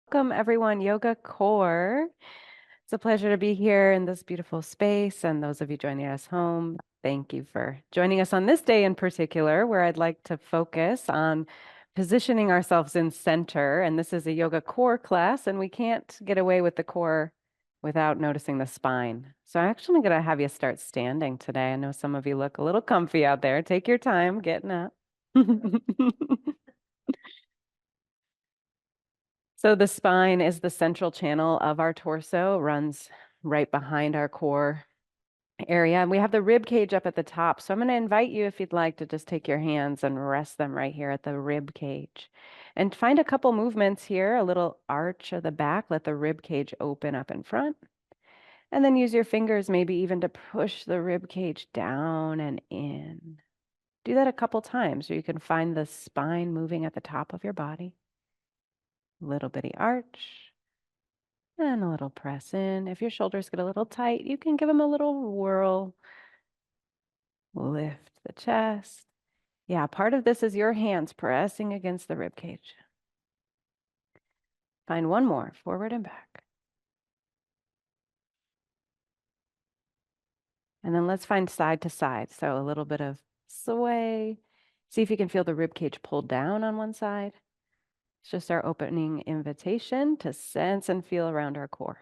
Welcome everyone, Yoga Core. It's a pleasure to be here in this beautiful space. And those of you joining us home, thank you for joining us on this day in particular, where I'd like to focus on positioning ourselves in center. And this is a Yoga Core class, and we can't get away with the core without noticing the spine. So I'm actually going to have you start standing today. I know some of you look a little comfy out there. Take your time getting up. So the spine is the central channel of our torso, runs right behind our core area. And we have the rib cage up at the top. So I'm going to invite you, if you'd like, to just take your hands and rest them right here at the rib cage. And find a couple movements here, a little arch of the back. Let the rib cage open up in front. And then use your fingers maybe even to push the rib cage down and in. Do that a couple times, so you can find the spine moving at the top of your body. Little bitty arch. And a little press in. If your shoulders get a little tight, you can give them a little whirl. Lift the chest. Yeah, part of this is your hands pressing against the rib cage. Find one more, forward and back. And then let's find side to side. So a little bit of sway. See if you can feel the rib cage pulled down on one side. It's just our opening invitation to sense and feel around our core.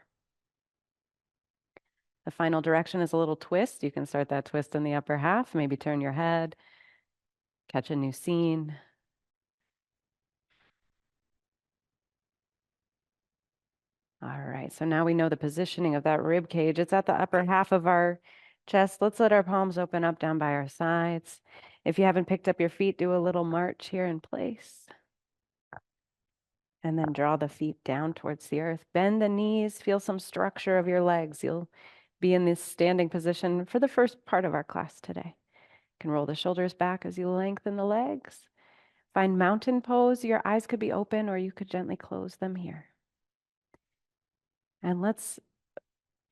The final direction is a little twist. You can start that twist in the upper half, maybe turn your head, catch a new scene. All right, so now we know the positioning of that rib cage. It's at the upper half of our chest. Let's let our palms open up down by our sides. If you haven't picked up your feet, do a little march here in place. And then draw the feet down towards the earth. Bend the knees, feel some structure of your legs. You'll be in this standing position for the first part of our class today. You can roll the shoulders back as you lengthen the legs. Find mountain pose. Your eyes could be open or you could gently close them here. And let's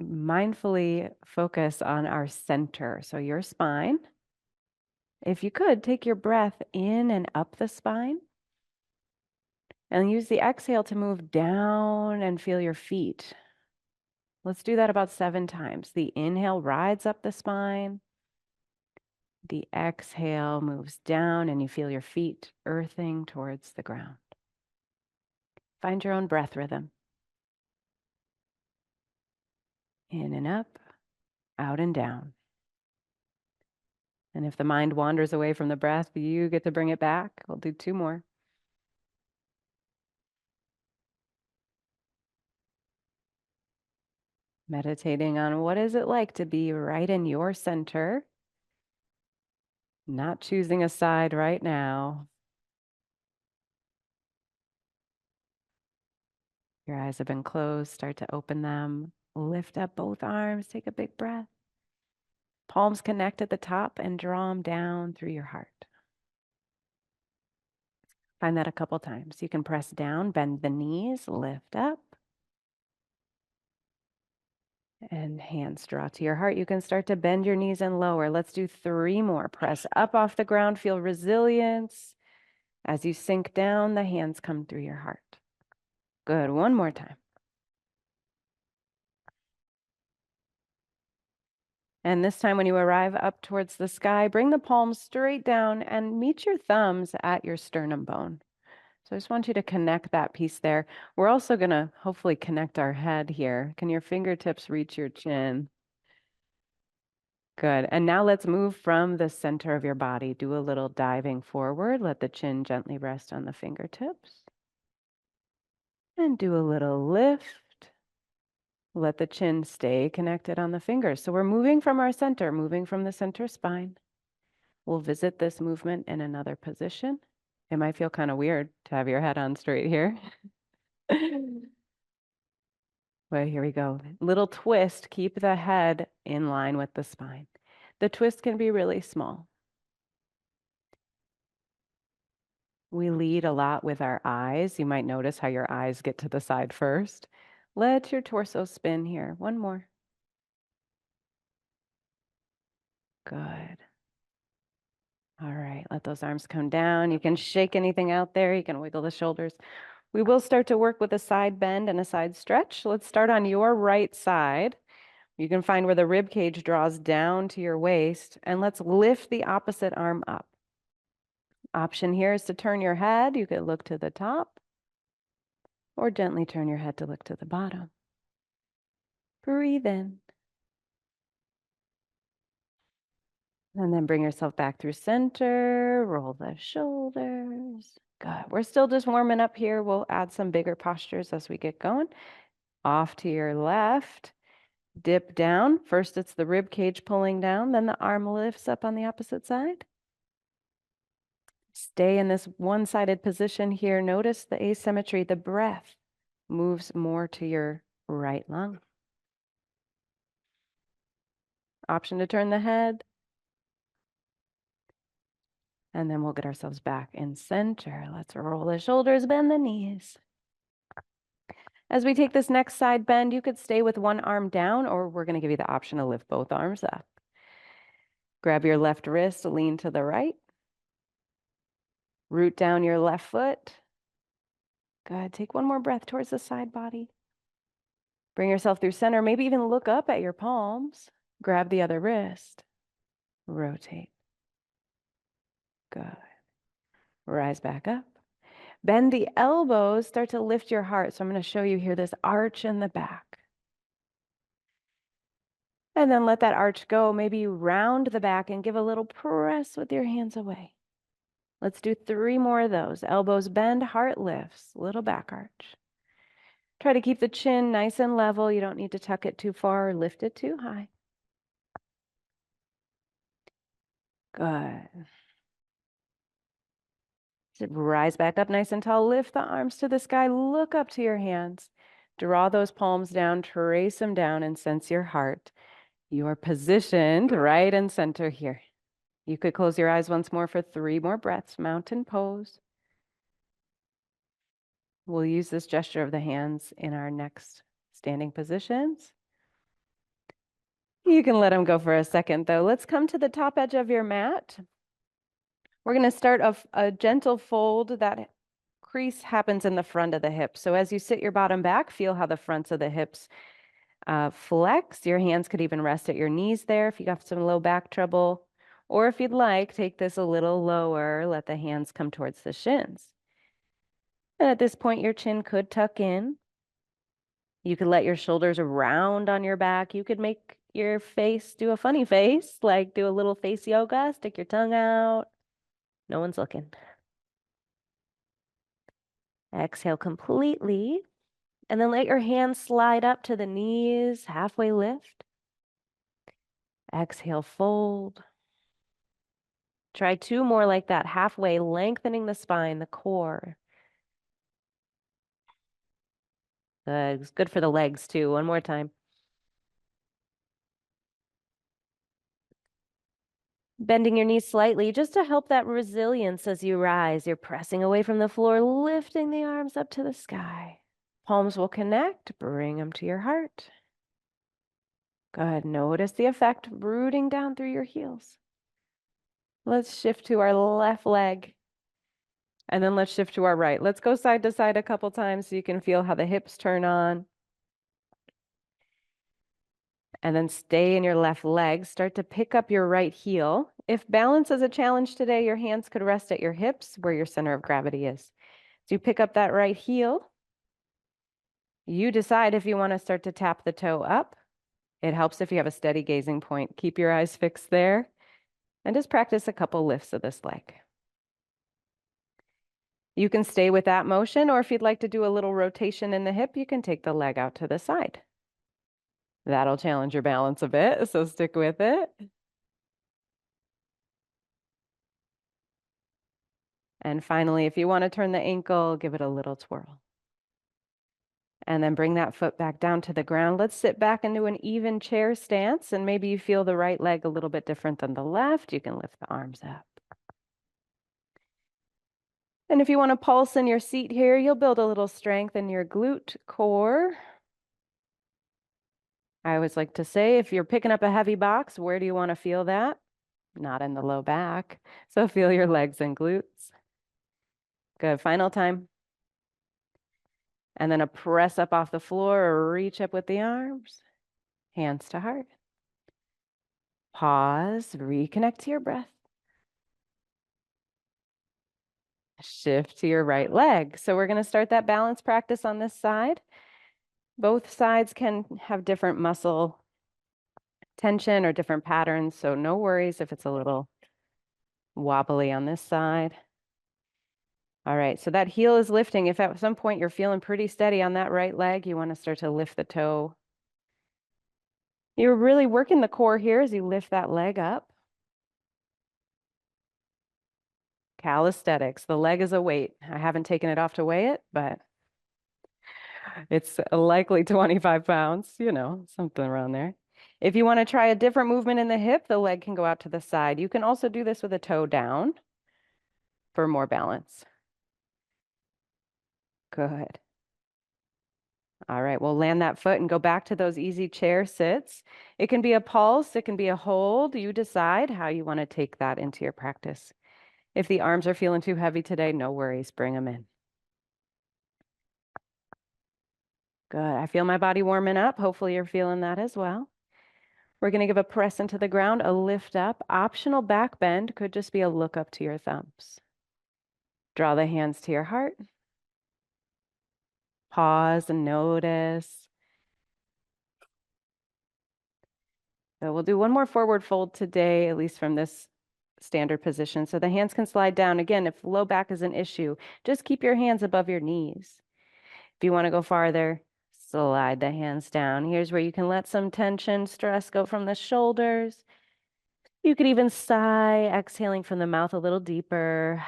mindfully focus on our center. So your spine. If you could, take your breath in and up the spine. And use the exhale to move down and feel your feet. Let's do that about 7 times. The inhale rides up the spine. The exhale moves down and you feel your feet earthing towards the ground. Find your own breath rhythm. In and up, out and down. And if the mind wanders away from the breath, you get to bring it back. We'll do 2 more. Meditating on what is it like to be right in your center, not choosing a side right now. Your eyes have been closed, start to open them. Lift up both arms, take a big breath. Palms connect at the top and draw them down through your heart. Find that a couple times. You can press down, bend the knees, lift up. And hands draw to your heart. You can start to bend your knees and lower. Let's do 3 more. Press up off the ground, feel resilience. As you sink down, the hands come through your heart. Good, 1 more time. And this time when you arrive up towards the sky, bring the palms straight down and meet your thumbs at your sternum bone. So I just want you to connect that piece there. We're also going to hopefully connect our head here. Can your fingertips reach your chin? Good. And now let's move from the center of your body. Do a little diving forward. Let the chin gently rest on the fingertips. And do a little lift. Let the chin stay connected on the fingers. So we're moving from our center, moving from the center spine. We'll visit this movement in another position. It might feel kind of weird to have your head on straight here. Well, here we go. Little twist. Keep the head in line with the spine. The twist can be really small. We lead a lot with our eyes. You might notice how your eyes get to the side first. Let your torso spin here. 1 more. Good. All right, let those arms come down. You can shake anything out there. You can wiggle the shoulders. We will start to work with a side bend and a side stretch. Let's start on your right side. You can find where the rib cage draws down to your waist, and let's lift the opposite arm up. Option here is to turn your head. You could look to the top or gently turn your head to look to the bottom. Breathe in. And then bring yourself back through center, roll the shoulders. Good. We're still just warming up here. We'll add some bigger postures as we get going. Off to your left, dip down. First, it's the rib cage pulling down, then the arm lifts up on the opposite side. Stay in this one-sided position here. Notice the asymmetry. The breath moves more to your right lung. Option to turn the head. And then we'll get ourselves back in center. Let's roll the shoulders, bend the knees. As we take this next side bend, you could stay with one arm down, or we're going to give you the option to lift both arms up. Grab your left wrist, lean to the right. Root down your left foot. Good. Take one more breath towards the side body. Bring yourself through center. Maybe even look up at your palms. Grab the other wrist. Rotate. Good. Rise back up. Bend the elbows. Start to lift your heart. So I'm going to show you here this arch in the back. And then let that arch go. Maybe round the back and give a little press with your hands away. Let's do 3 more of those. Elbows bend, heart lifts, little back arch. Try to keep the chin nice and level. You don't need to tuck it too far or lift it too high. Good. Rise back up nice and tall. Lift the arms to the sky. Look up to your hands. Draw those palms down, trace them down, and sense your heart. You are positioned right in center here. You could close your eyes once more for 3 more breaths. Mountain pose. We'll use this gesture of the hands in our next standing positions. You can let them go for a second, though. Let's come to the top edge of your mat. We're going to start a gentle fold. That crease happens in the front of the hips. So as you sit your bottom back, feel how the fronts of the hips flex. Your hands could even rest at your knees there if you got some low back trouble. Or if you'd like, take this a little lower. Let the hands come towards the shins. And at this point, your chin could tuck in. You could let your shoulders round on your back. You could make your face do a funny face, like do a little face yoga, stick your tongue out. No one's looking. Exhale completely. And then let your hands slide up to the knees, halfway lift. Exhale, fold. Try 2 more like that, halfway, lengthening the spine, the core. Good. It's good for the legs too. One more time. Bending your knees slightly just to help that resilience as you rise. You're pressing away from the floor, lifting the arms up to the sky. Palms will connect, bring them to your heart. Good. Notice the effect rooting down through your heels. Let's shift to our left leg. And then let's shift to our right. Let's go side to side a couple times so you can feel how the hips turn on. And then stay in your left leg. Start to pick up your right heel. If balance is a challenge today, your hands could rest at your hips where your center of gravity is. So you pick up that right heel. You decide if you want to start to tap the toe up. It helps if you have a steady gazing point. Keep your eyes fixed there. And just practice a couple lifts of this leg. You can stay with that motion, or if you'd like to do a little rotation in the hip, you can take the leg out to the side. That'll challenge your balance a bit, so stick with it. And finally, if you want to turn the ankle, give it a little twirl. And then bring that foot back down to the ground. Let's sit back into an even chair stance, and maybe you feel the right leg a little bit different than the left. You can lift the arms up. And if you want to pulse in your seat here, you'll build a little strength in your glute core. I always like to say, if you're picking up a heavy box, where do you want to feel that? Not in the low back. So feel your legs and glutes. Good. Final time. And then a press up off the floor or reach up with the arms. Hands to heart. Pause, reconnect to your breath. Shift to your right leg. So we're going to start that balance practice on this side. Both sides can have different muscle tension or different patterns, so no worries if it's a little wobbly on this side. All right, so that heel is lifting. If at some point you're feeling pretty steady on that right leg, you want to start to lift the toe. You're really working the core here as you lift that leg up. Calisthenics, the leg is a weight. I haven't taken it off to weigh it, but it's likely 25 pounds, something around there. If you want to try a different movement in the hip, the leg can go out to the side. You can also do this with a toe down for more balance. Good. All right, we'll land that foot and go back to those easy chair sits. It can be a pulse, it can be a hold. You decide how you want to take that into your practice. If the arms are feeling too heavy today, no worries, bring them in. Good, I feel my body warming up. Hopefully you're feeling that as well. We're going to give a press into the ground, a lift up. Optional back bend could just be a look up to your thumbs. Draw the hands to your heart. Pause and notice. So we'll do one more forward fold today, at least from this standard position. So the hands can slide down. Again, if low back is an issue, just keep your hands above your knees. If you want to go farther, slide the hands down. Here's where you can let some tension, stress go from the shoulders. You could even sigh, exhaling from the mouth a little deeper.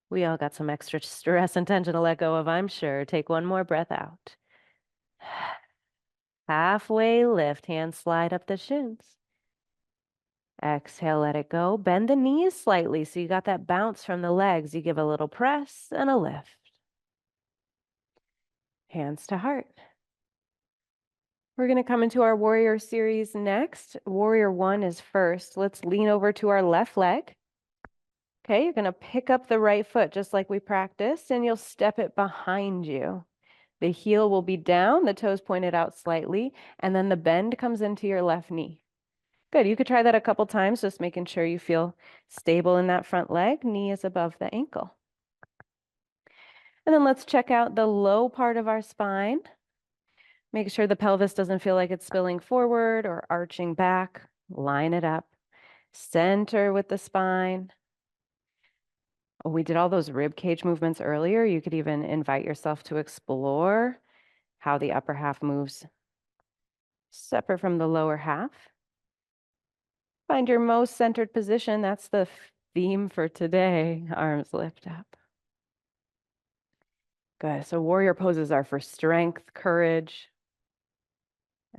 We all got some extra stress and tension to let go of, I'm sure. Take one more breath out. Halfway lift, hands slide up the shins. Exhale, let it go. Bend the knees slightly so you got that bounce from the legs. You give a little press and a lift. Hands to heart. We're going to come into our warrior series next. Warrior 1 is first. Let's lean over to our left leg. Okay, you're going to pick up the right foot just like we practiced, and you'll step it behind you. The heel will be down, the toes pointed out slightly, and then the bend comes into your left knee. Good, you could try that a couple times, just making sure you feel stable in that front leg. Knee is above the ankle. And then let's check out the low part of our spine. Make sure the pelvis doesn't feel like it's spilling forward or arching back. Line it up. Center with the spine. Oh, we did all those rib cage movements earlier. You could even invite yourself to explore how the upper half moves separate from the lower half. Find your most centered position. That's the theme for today. Arms lift up. Good. So warrior poses are for strength, courage.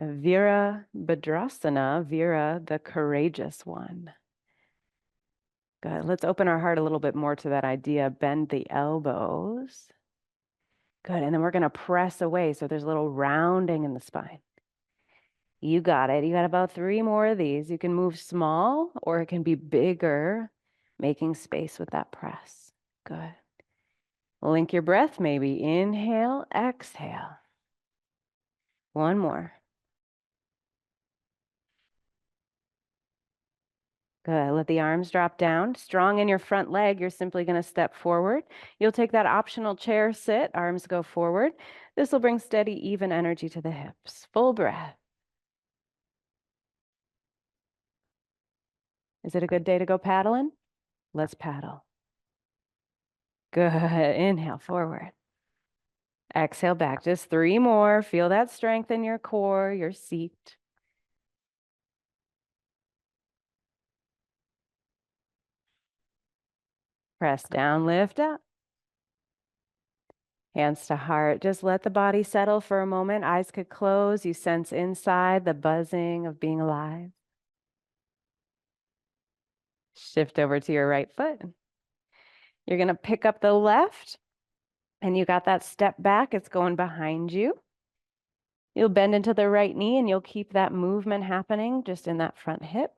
Vira Bhadrasana, Vira, the courageous one. Good. Let's open our heart a little bit more to that idea. Bend the elbows. Good. And then we're going to press away. So there's a little rounding in the spine. You got it. You got about 3 more of these. You can move small or it can be bigger, making space with that press. Good. Link your breath, maybe. Inhale, exhale. One more. Good. Let the arms drop down. Strong in your front leg, you're simply going to step forward. You'll take that optional chair sit. Arms go forward. This will bring steady, even energy to the hips. Full breath. Is it a good day to go paddling? Let's paddle. Good. Inhale, forward. Exhale back. Just 3 more. Feel that strength in your core, your seat. Press down, lift up. Hands to heart. Just let the body settle for a moment. Eyes could close. You sense inside the buzzing of being alive. Shift over to your right foot. You're going to pick up the left, and you got that step back. It's going behind you. You'll bend into the right knee, and you'll keep that movement happening just in that front hip.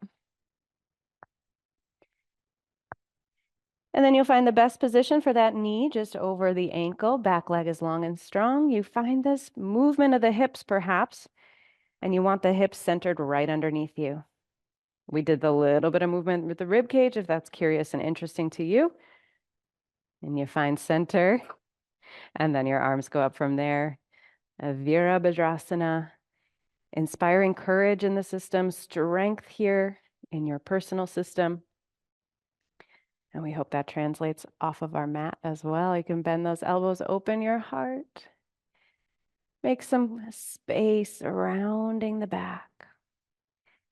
And then you'll find the best position for that knee just over the ankle. Back leg is long and strong. You find this movement of the hips perhaps, and you want the hips centered right underneath you. We did the little bit of movement with the rib cage if that's curious and interesting to you. And you find center, and then your arms go up from there. Virabhadrasana, inspiring courage in the system, strength here in your personal system. And we hope that translates off of our mat as well. You can bend those elbows, open your heart. Make some space surrounding the back.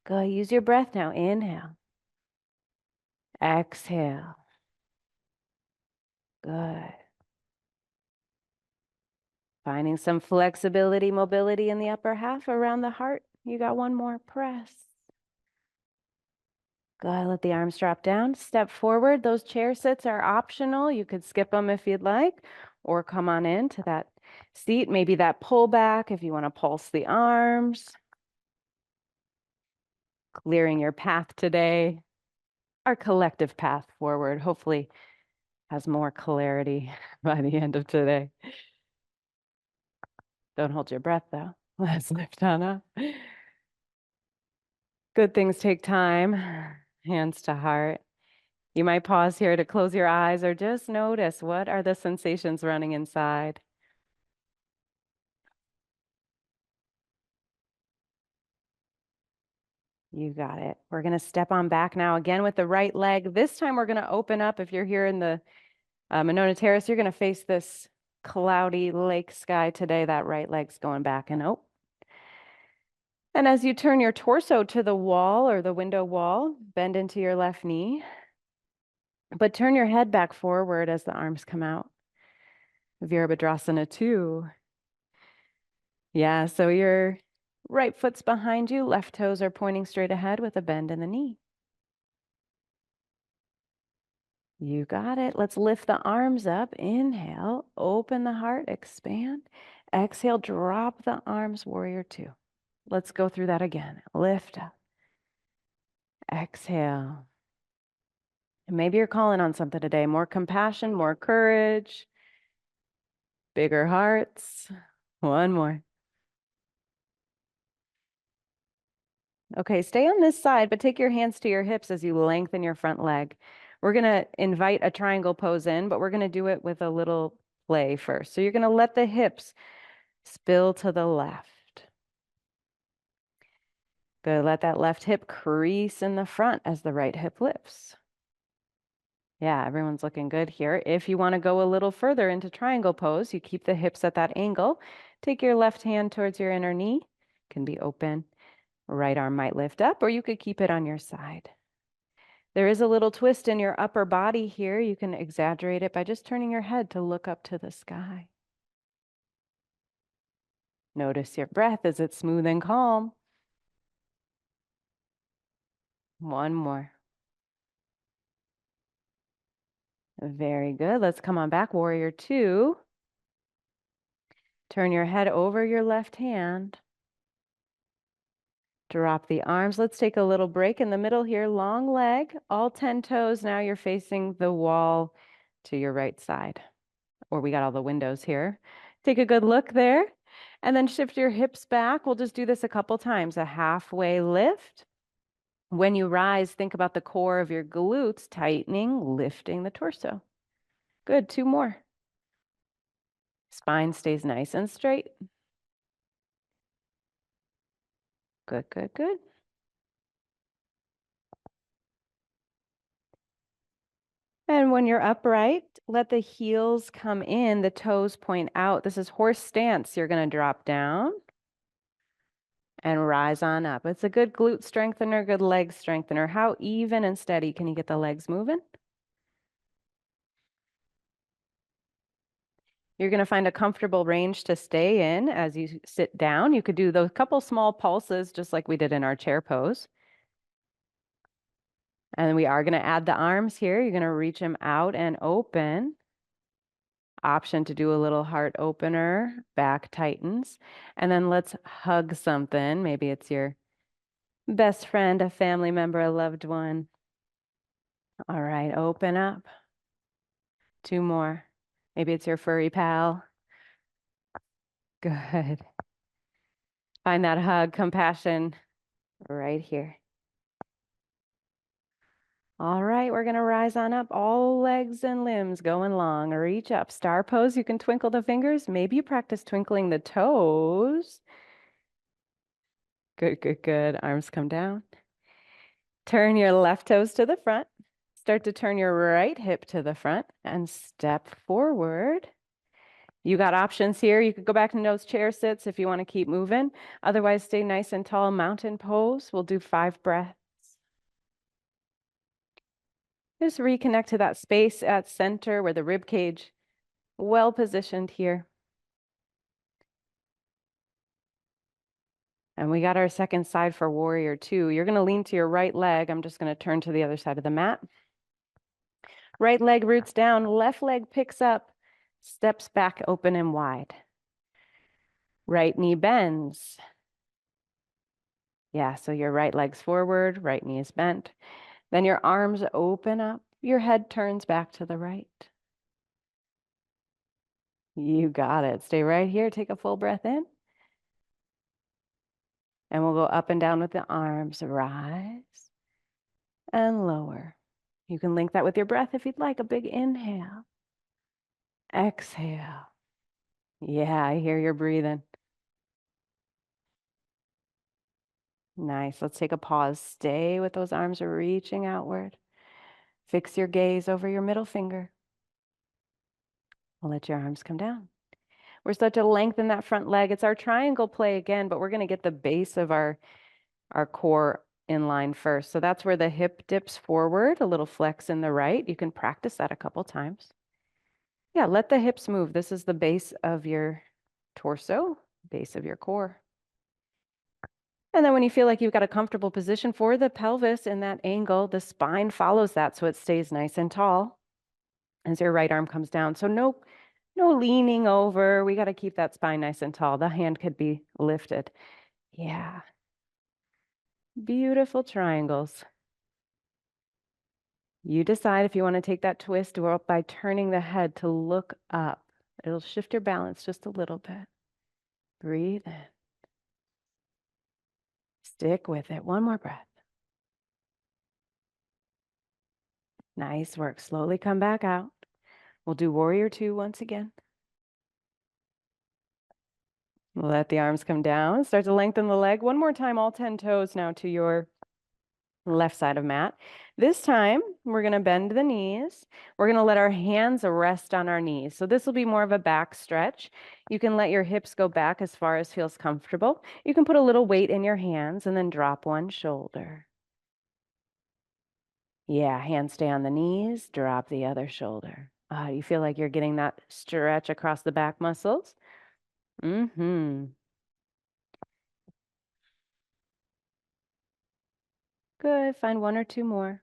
Go, use your breath now. Inhale. Exhale. Good. Finding some flexibility, mobility in the upper half around the heart. You got one more. Press. Good. Let the arms drop down. Step forward. Those chair sits are optional. You could skip them if you'd like, or come on into that seat. Maybe that pull back if you want to pulse the arms. Clearing your path today. Our collective path forward hopefully has more clarity by the end of today. Don't hold your breath though. Let's lift on up. Good things take time. Hands to heart. You might pause here to close your eyes or just notice what are the sensations running inside. You got it. We're going to step on back now again with the right leg. This time we're going to open up. If you're here in the Monona Terrace, you're going to face this cloudy lake sky today. That right leg's going back and oh. And as you turn your torso to the wall or the window wall, bend into your left knee, but turn your head back forward as the arms come out. Virabhadrasana 2. Yeah, so your right foot's behind you, left toes are pointing straight ahead with a bend in the knee. You got it. Let's lift the arms up. Inhale, open the heart, expand. Exhale, drop the arms, warrior 2. Let's go through that again. Lift up. Exhale. And maybe you're calling on something today. More compassion, more courage, bigger hearts. One more. Okay, stay on this side, but take your hands to your hips as you lengthen your front leg. We're going to invite a triangle pose in, but we're going to do it with a little play first. So you're going to let the hips spill to the left. Good. Let that left hip crease in the front as the right hip lifts. Yeah, everyone's looking good here. If you want to go a little further into triangle pose, you keep the hips at that angle. Take your left hand towards your inner knee. Can be open. Right arm might lift up, or you could keep it on your side. There is a little twist in your upper body here. You can exaggerate it by just turning your head to look up to the sky. Notice your breath. Is it smooth and calm? One more. Very good. Let's come on back. Warrior 2. Turn your head over your left hand. Drop the arms. Let's take a little break in the middle here. Long leg, all 10 toes. Now you're facing the wall to your right side. Or we got all the windows here. Take a good look there. And then shift your hips back. We'll just do this a couple times. A halfway lift. When you rise, think about the core of your glutes tightening, lifting the torso. Good. 2 more. Spine stays nice and straight. Good, good, good. And when you're upright, let the heels come in, the toes point out. This is horse stance. You're going to drop down and rise on up. It's a good glute strengthener, good leg strengthener. How even and steady can you get the legs moving? You're going to find a comfortable range to stay in as you sit down. You could do those couple small pulses just like we did in our chair pose. And we are going to add the arms here. You're going to reach them out and open. Option to do a little heart opener, back tightens. And then let's hug something. Maybe it's your best friend, a family member, a loved one. All right, open up. 2 more. Maybe it's your furry pal. Good. Find that hug, compassion right here. All right, we're gonna rise on up, all legs and limbs going long. Reach up, star pose. You can twinkle the fingers. Maybe you practice twinkling the toes. Good, good, good. Arms come down. Turn your left toes to the front. Start to turn your right hip to the front and step forward. You got options here. You could go back to those chair sits if you want to keep moving. Otherwise, stay nice and tall. Mountain pose. We'll do 5 breaths. Just reconnect to that space at center where the rib cage, well positioned here. And we got our second side for warrior 2. You're going to lean to your right leg. I'm just going to turn to the other side of the mat. Right leg roots down, left leg picks up, steps back open and wide. Right knee bends. Yeah, so your right leg's forward, right knee is bent. Then your arms open up, your head turns back to the right. You got it. Stay right here. Take a full breath in. And we'll go up and down with the arms. Rise and lower. You can link that with your breath if you'd like. A big inhale. Exhale. Yeah, I hear you're breathing. Nice. Let's take a pause. Stay with those arms reaching outward. Fix your gaze over your middle finger. We'll let your arms come down. We're start to lengthen that front leg. It's our triangle play again, but we're going to get the base of our core in line first. So that's where the hip dips forward, a little flex in the right. You can practice that a couple times. Yeah, let the hips move. This is the base of your torso, base of your core. And then when you feel like you've got a comfortable position for the pelvis in that angle, the spine follows that so it stays nice and tall as your right arm comes down. So no leaning over. We got to keep that spine nice and tall. The hand could be lifted. Yeah. Beautiful triangles. You decide if you want to take that twist or by turning the head to look up. It'll shift your balance just a little bit. Breathe in. Stick with it. One more breath. Nice work. Slowly come back out. We'll do warrior 2 once again. Let the arms come down. Start to lengthen the leg. One more time, all 10 toes now to your left side of mat. This time, we're going to bend the knees. We're going to let our hands rest on our knees. So this will be more of a back stretch. You can let your hips go back as far as feels comfortable. You can put a little weight in your hands and then drop one shoulder. Yeah, hands stay on the knees, drop the other shoulder. You feel like you're getting that stretch across the back muscles? Mm-hmm. Good. Find 1 or 2 more.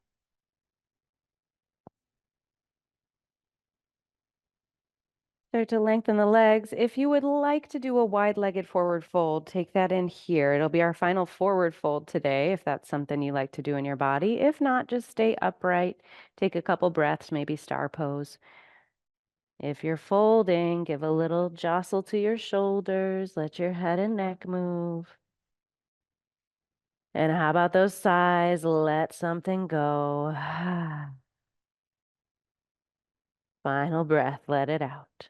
Start to lengthen the legs. If you would like to do a wide-legged forward fold, take that in here. It'll be our final forward fold today, if that's something you like to do in your body. If not, just stay upright. Take a couple breaths, maybe star pose. If you're folding, give a little jostle to your shoulders. Let your head and neck move. And how about those sighs? Let something go. Final breath, let it out.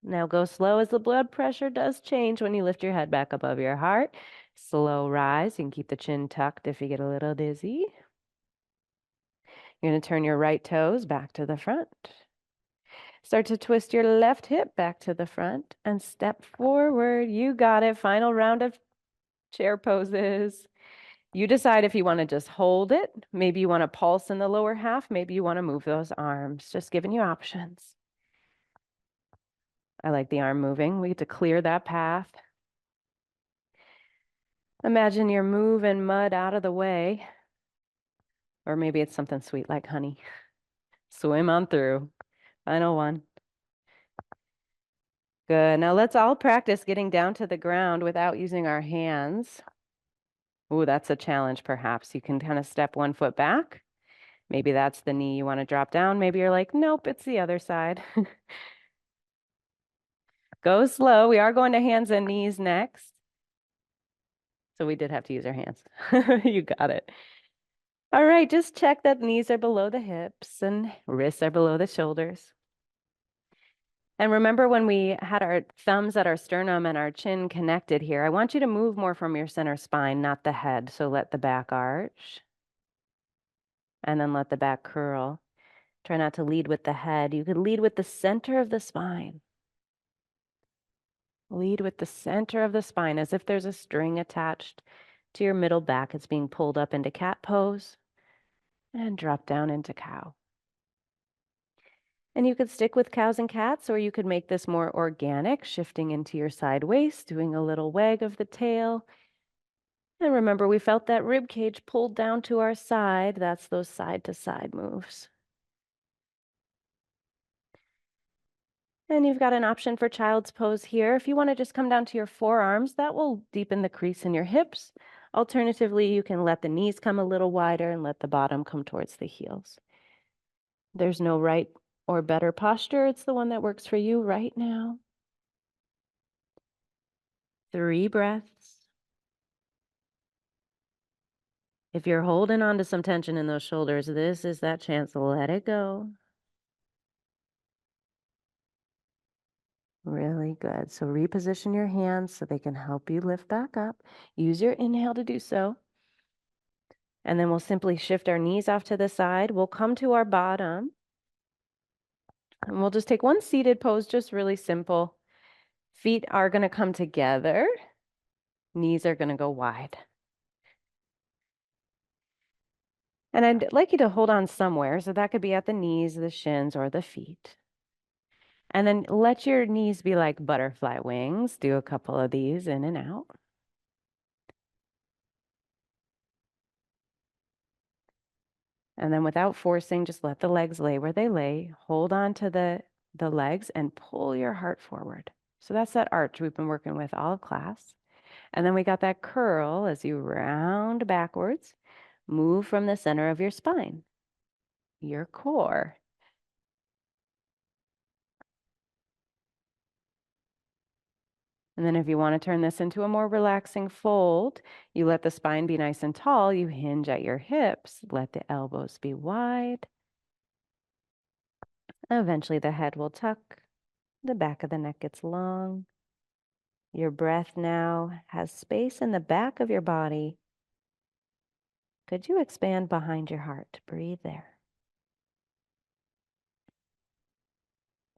Now go slow as the blood pressure does change when you lift your head back above your heart. Slow rise. You can keep the chin tucked if you get a little dizzy. You're going to turn your right toes back to the front. Start to twist your left hip back to the front and step forward. You got it. Final round of chair poses. You decide if you want to just hold it. Maybe you want to pulse in the lower half. Maybe you want to move those arms. Just giving you options. I like the arm moving. We get to clear that path. Imagine you're moving mud out of the way. Or maybe it's something sweet like honey. Swim on through. Final one. Good. Now let's all practice getting down to the ground without using our hands. Ooh, that's a challenge perhaps. You can kind of step 1 foot back Maybe that's the knee you want to drop down. Maybe you're like, nope, it's the other side. Go slow. We are going to hands and knees next. So we did have to use our hands. You got it. All right, just check that knees are below the hips and wrists are below the shoulders. And remember when we had our thumbs at our sternum and our chin connected here, I want you to move more from your center spine, not the head. So let the back arch and then let the back curl. Try not to lead with the head. You could lead with the center of the spine. Lead with the center of the spine as if there's a string attached to your middle back. It's being pulled up into cat pose and drop down into cow. And you could stick with cows and cats, or you could make this more organic, shifting into your side waist, doing a little wag of the tail. And remember, we felt that rib cage pulled down to our side. That's those side to side moves. And you've got an option for child's pose here. If you want to just come down to your forearms, that will deepen the crease in your hips. Alternatively, you can let the knees come a little wider and let the bottom come towards the heels. There's no right or better posture. It's the one that works for you right now. 3 breaths. If you're holding on to some tension in those shoulders, this is that chance to let it go. Really good. So reposition your hands so they can help you lift back up. Use your inhale to do so. And then we'll simply shift our knees off to the side. We'll come to our bottom. And we'll just take one seated pose, just really simple. Feet are going to come together. Knees are going to go wide. And I'd like you to hold on somewhere. So that could be at the knees, the shins, or the feet. And then let your knees be like butterfly wings. Do a couple of these in and out. And then without forcing, just let the legs lay where they lay. Hold on to the legs and pull your heart forward. So that's that arch we've been working with all of class. And then we got that curl as you round backwards. Move from the center of your spine, your core. And then if you want to turn this into a more relaxing fold, you let the spine be nice and tall. You hinge at your hips. Let the elbows be wide. Eventually the head will tuck. The back of the neck gets long. Your breath now has space in the back of your body. Could you expand behind your heart? Breathe there.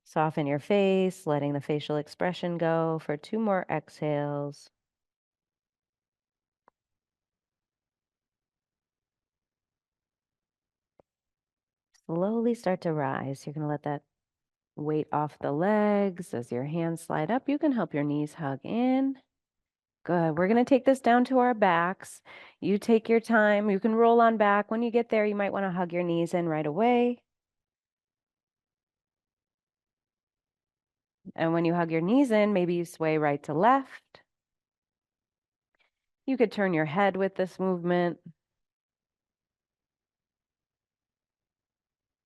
Soften your face, letting the facial expression go for 2 more exhales. Slowly start to rise. You're going to let that weight off the legs as your hands slide up. You can help your knees hug in. Good. We're going to take this down to our backs. You take your time. You can roll on back. When you get there, you might want to hug your knees in right away. And when you hug your knees in, maybe you sway right to left. You could turn your head with this movement.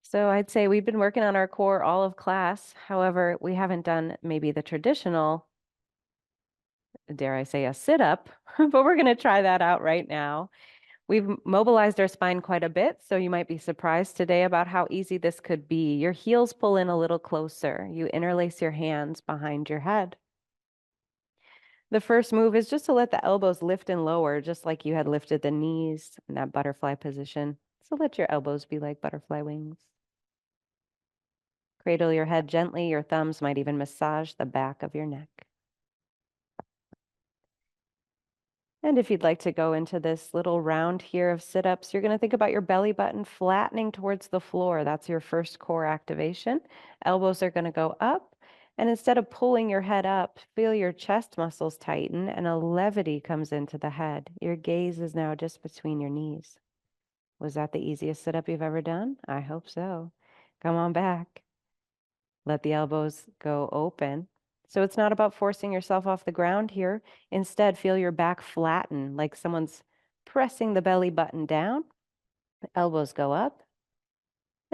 So I'd say we've been working on our core all of class. However, we haven't done maybe the traditional, dare I say, a sit-up, but we're going to try that out right now. We've mobilized our spine quite a bit, so you might be surprised today about how easy this could be. Your heels pull in a little closer. You interlace your hands behind your head. The first move is just to let the elbows lift and lower, just like you had lifted the knees in that butterfly position. So let your elbows be like butterfly wings. Cradle your head gently. Your thumbs might even massage the back of your neck. And if you'd like to go into this little round here of sit-ups, you're going to think about your belly button flattening towards the floor. That's your first core activation. Elbows are going to go up. And instead of pulling your head up, feel your chest muscles tighten and a levity comes into the head. Your gaze is now just between your knees. Was that the easiest sit-up you've ever done? I hope so. Come on back. Let the elbows go open. So it's not about forcing yourself off the ground here. Instead, feel your back flatten like someone's pressing the belly button down. The elbows go up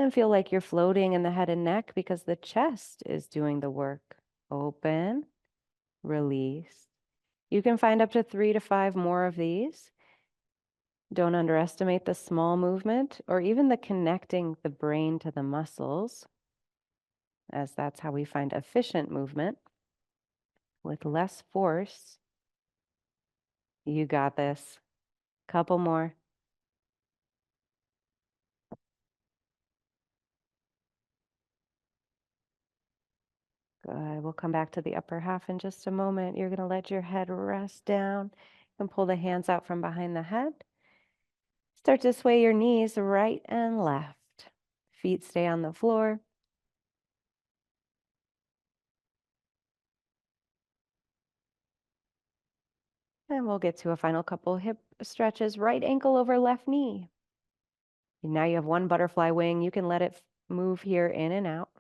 And feel like you're floating in the head and neck because the chest is doing the work. Open, release. You can find up to 3 to 5 more of these. Don't underestimate the small movement or even the connecting the brain to the muscles, as that's how we find efficient movement with less force. You got this. Couple more. Good. We'll come back to the upper half in just a moment. You're going to let your head rest down and pull the hands out from behind the head. Start to sway your knees right and left. Feet stay on the floor. And we'll get to a final couple hip stretches. Right ankle over left knee. And now you have one butterfly wing. You can let it move here in and out.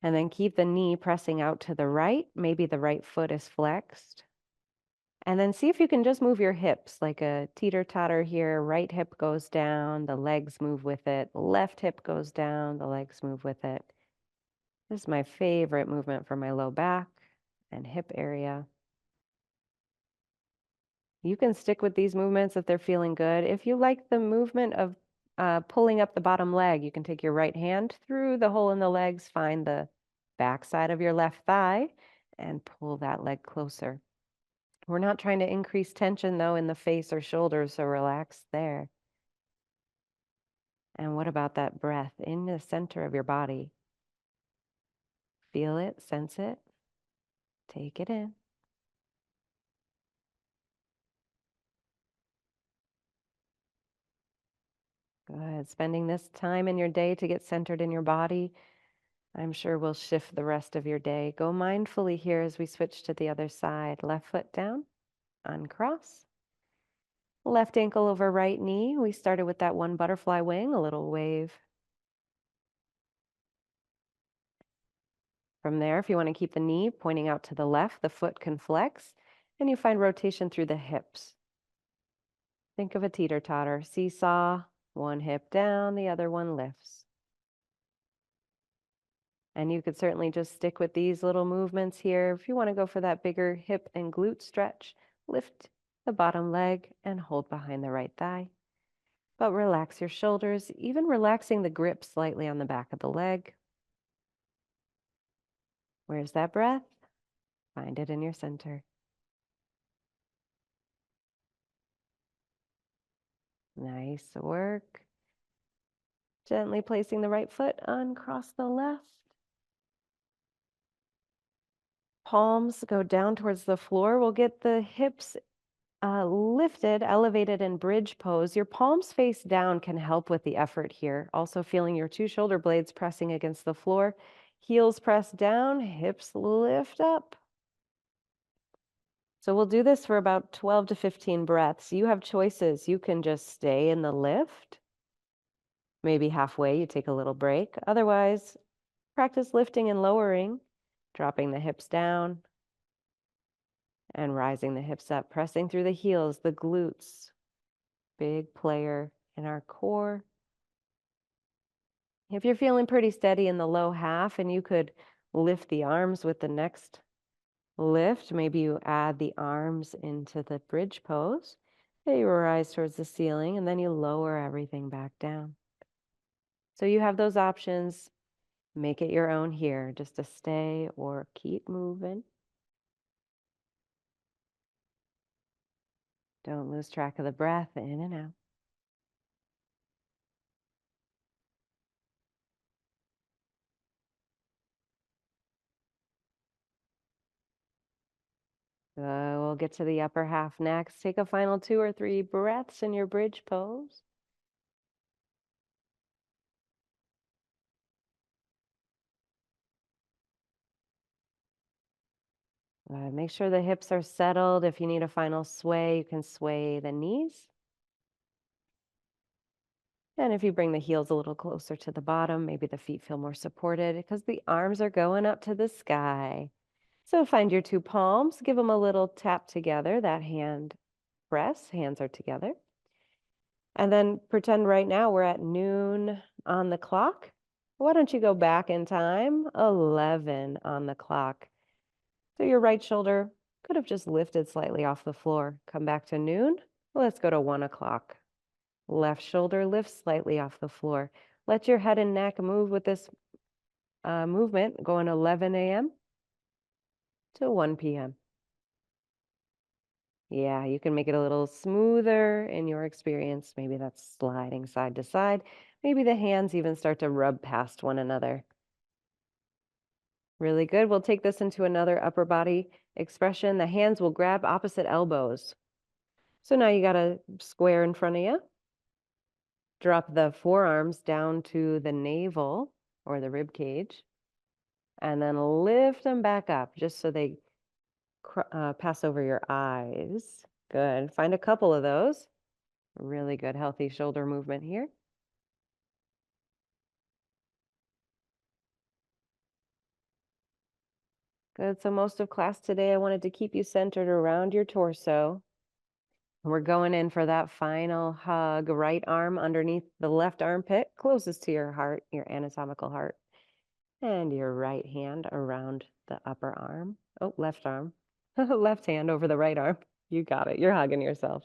And then keep the knee pressing out to the right. Maybe the right foot is flexed. And then see if you can just move your hips like a teeter-totter here. Right hip goes down, the legs move with it. Left hip goes down, the legs move with it. This is my favorite movement for my low back and hip area. You can stick with these movements if they're feeling good. If you like the movement of pulling up the bottom leg, you can take your right hand through the hole in the legs, find the back side of your left thigh, and pull that leg closer. We're not trying to increase tension, though, in the face or shoulders, so relax there. And what about that breath in the center of your body? Feel it, sense it, take it in. Good. Spending this time in your day to get centered in your body, I'm sure will shift the rest of your day. Go mindfully here as we switch to the other side. Left foot down, uncross. Left ankle over right knee. We started with that one butterfly wing, a little wave. From there, if you want to keep the knee pointing out to the left, the foot can flex, and you find rotation through the hips. Think of a teeter-totter, seesaw, one hip down, the other one lifts. And you could certainly just stick with these little movements here. If you want to go for that bigger hip and glute stretch, lift the bottom leg and hold behind the right thigh. But relax your shoulders, even relaxing the grip slightly on the back of the leg. Where's that breath? Find it in your center. Nice work. Gently placing the right foot, uncross the left. Palms go down towards the floor. We'll get the hips lifted, elevated in bridge pose. Your palms face down can help with the effort here. Also feeling your 2 shoulder blades pressing against the floor. Heels press down, hips lift up. So we'll do this for about 12 to 15 breaths. You have choices. You can just stay in the lift. Maybe halfway you take a little break. Otherwise, practice lifting and lowering, dropping the hips down and rising the hips up, pressing through the heels, the glutes, big player in our core. If you're feeling pretty steady in the low half and you could lift the arms with the next lift, maybe you add the arms into the bridge pose. There you rise towards the ceiling and then you lower everything back down. So you have those options. Make it your own here, just to stay or keep moving. Don't lose track of the breath in and out. We'll get to the upper half next. Take a final 2 or 3 breaths in your bridge pose. Make sure the hips are settled. If you need a final sway, you can sway the knees. And if you bring the heels a little closer to the bottom, maybe the feet feel more supported because the arms are going up to the sky. So find your 2 palms, give them a little tap together, that hand press, hands are together. And then pretend right now we're at noon on the clock. Why don't you go back in time? 11 on the clock. So your right shoulder could have just lifted slightly off the floor. Come back to noon. Let's go to 1 o'clock. Left shoulder lifts slightly off the floor. Let your head and neck move with this movement, going 11 a.m. to 1 p.m. Yeah, you can make it a little smoother in your experience. Maybe that's sliding side to side. Maybe the hands even start to rub past one another. Really good. We'll take this into another upper body expression. The hands will grab opposite elbows. So now you got a square in front of you. Drop the forearms down to the navel or the rib cage, and then lift them back up just so they pass over your eyes. Good. Find a couple of those. Really good, healthy shoulder movement here. Good. So most of class today, I wanted to keep you centered around your torso. We're going in for that final hug. Right arm underneath the left armpit, closest to your heart, your anatomical heart. And your right hand around the upper arm. Oh, left arm. Left hand over the right arm. You got it. You're hugging yourself.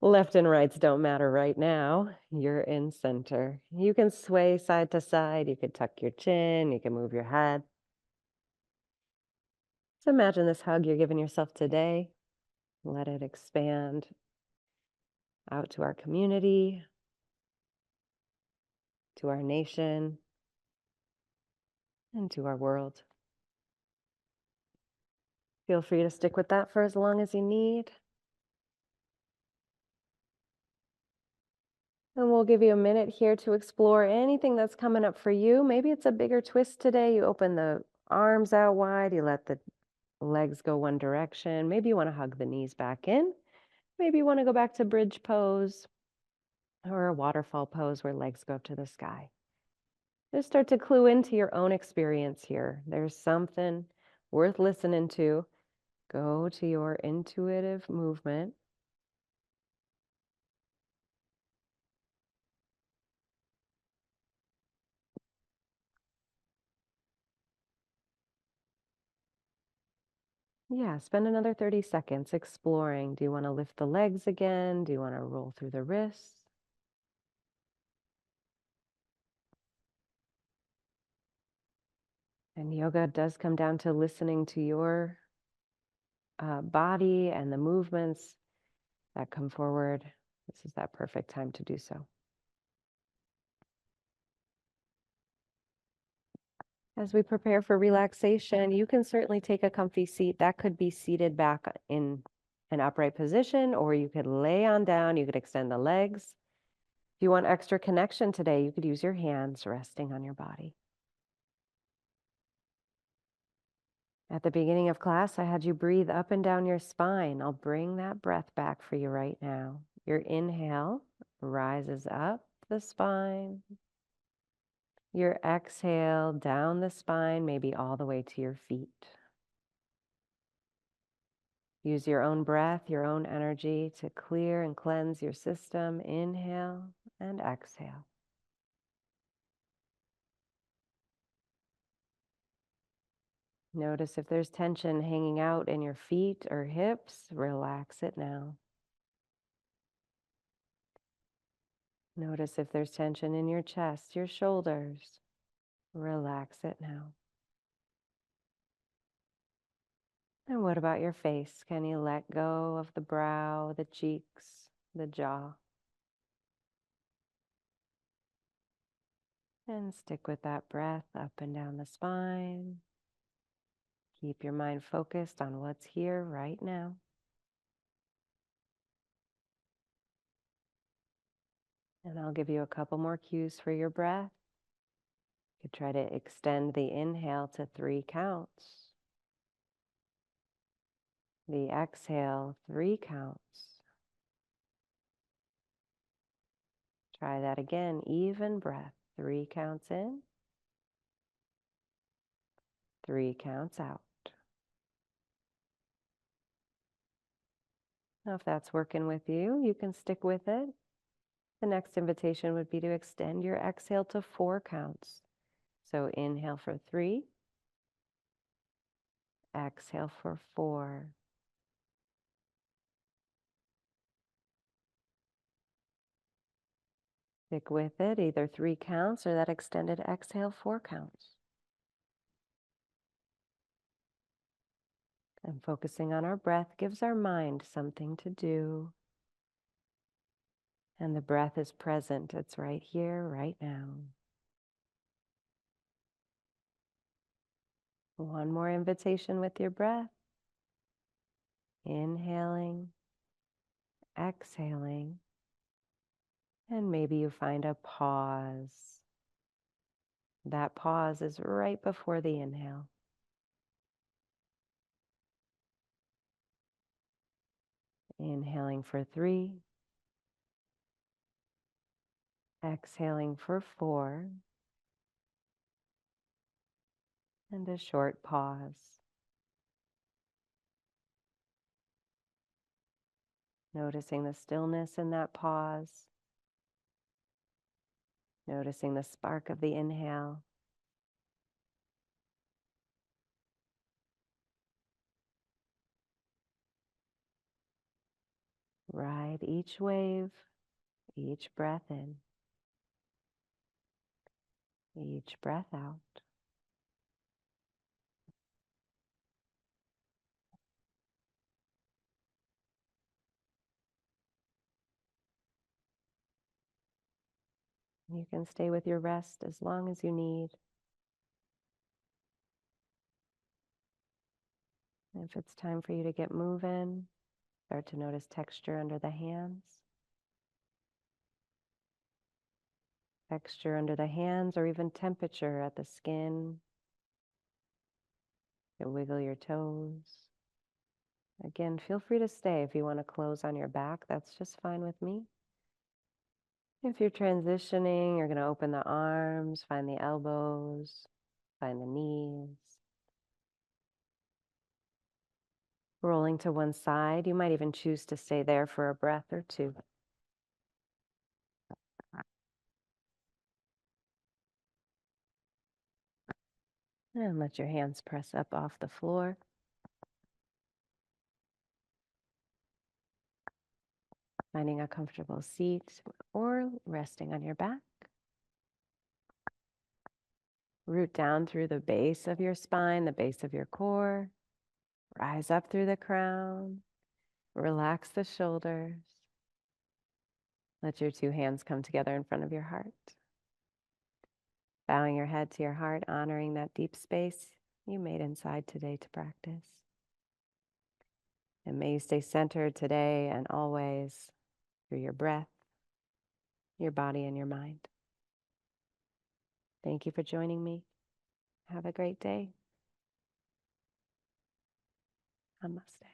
Left and rights don't matter right now. You're in center. You can sway side to side. You could tuck your chin. You can move your head. So imagine this hug you're giving yourself today. Let it expand out to our community, to our nation, and to our world. Feel free to stick with that for as long as you need. And we'll give you a minute here to explore anything that's coming up for you. Maybe it's a bigger twist today. You open the arms out wide, you let the legs go one direction. Maybe you want to hug the knees back in. Maybe you want to go back to bridge pose or a waterfall pose where legs go up to the sky. Just start to clue into your own experience here. There's something worth listening to. Go to your intuitive movement. Yeah, spend another 30 seconds exploring. Do you want to lift the legs again? Do you want to roll through the wrists? And yoga does come down to listening to your body and the movements that come forward. This is that perfect time to do so. As we prepare for relaxation, you can certainly take a comfy seat. That could be seated back in an upright position, or you could lay on down. You could extend the legs. If you want extra connection today, you could use your hands resting on your body. At the beginning of class, I had you breathe up and down your spine. I'll bring that breath back for you right now. Your inhale rises up the spine. Your exhale down the spine, maybe all the way to your feet. Use your own breath, your own energy to clear and cleanse your system. Inhale and exhale. Notice if there's tension hanging out in your feet or hips, relax it now. Notice if there's tension in your chest, your shoulders, relax it now. And what about your face? Can you let go of the brow, the cheeks, the jaw? And stick with that breath up and down the spine. Keep your mind focused on what's here right now. And I'll give you a couple more cues for your breath. You could try to extend the inhale to 3 counts. The exhale, 3 counts. Try that again, even breath. 3 counts in, 3 counts out. Now, if that's working with you, you can stick with it. The next invitation would be to extend your exhale to 4 counts. So inhale for 3, exhale for 4. Stick with it, either 3 counts or that extended exhale 4 counts. And focusing on our breath gives our mind something to do. And the breath is present. It's right here, right now. One more invitation with your breath. Inhaling, exhaling, and maybe you find a pause. That pause is right before the inhale. Inhaling for 3, exhaling for 4, and a short pause. Noticing the stillness in that pause. Noticing the spark of the inhale. Ride each wave, each breath in, each breath out. You can stay with your rest as long as you need. If it's time for you to get moving, start to notice texture under the hands. Texture under the hands or even temperature at the skin. You can wiggle your toes. Again, feel free to stay. If you want to close on your back, that's just fine with me. If you're transitioning, you're going to open the arms, find the elbows, find the knees. Rolling to one side, you might even choose to stay there for a breath or 2. And let your hands press up off the floor. Finding a comfortable seat or resting on your back. Root down through the base of your spine, the base of your core. Rise up through the crown. Relax the shoulders. Let your 2 hands come together in front of your heart. Bowing your head to your heart, honoring that deep space you made inside today to practice. And may you stay centered today and always through your breath, your body, and your mind. Thank you for joining me. Have a great day. Namaste.